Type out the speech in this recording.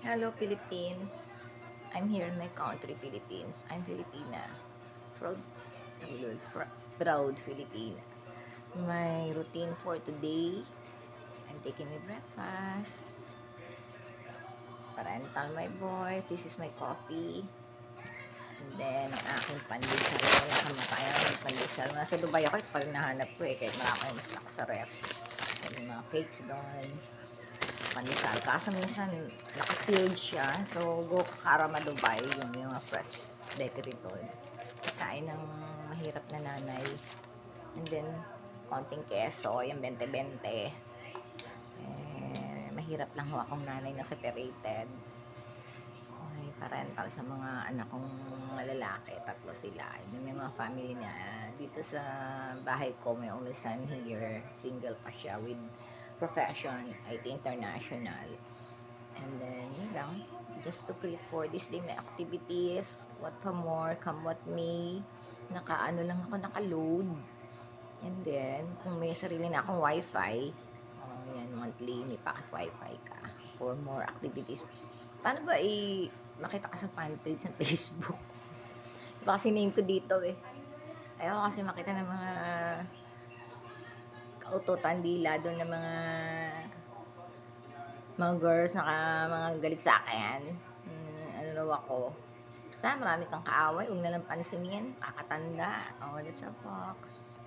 Hello, Philippines. I'm here in my country, Philippines. I'm Filipina. Proud, proud Filipina. My routine for today, I'm taking my breakfast. Parental my boy. This is my coffee. And then, ang aking pandesal. Wala kamatayan ng pandesal. Nasa Dubai ako, ito pa rin nahanap ko eh. Kahit marami yung stock sa ref. May mga cakes doon. Pandesal. Kaso minsan, nakasealed siya. So, go Karama Dubai, yung mga fresh bakery doon. Kain ng mahirap na nanay. And then, konting keso, yung 20-20. Mahirap lang ho akong nanay na separated. May parental sa mga anak kong mga lalaki. Tatlo sila. And then, may mga family na dito sa bahay ko, may only son here. Single pa siya with profession, IT international. And then, yun lang. Just to create for this day my activities. What pa more, come what may. Nakaano lang ako, nakaload. And then, kung may sarili na akong wifi, yan, monthly, may packet wifi ka for more activities. Paano ba makita ka sa fan page ng Facebook? Iba kasi name ko dito eh. Ayoko kasi makita ng mga kaututan dila doon ng mga girls na mga galit sa akin. Ano raw ako. Basta marami kang kaaway, huwag na lang pansinin. Kakatanda. Oh, that's a fox.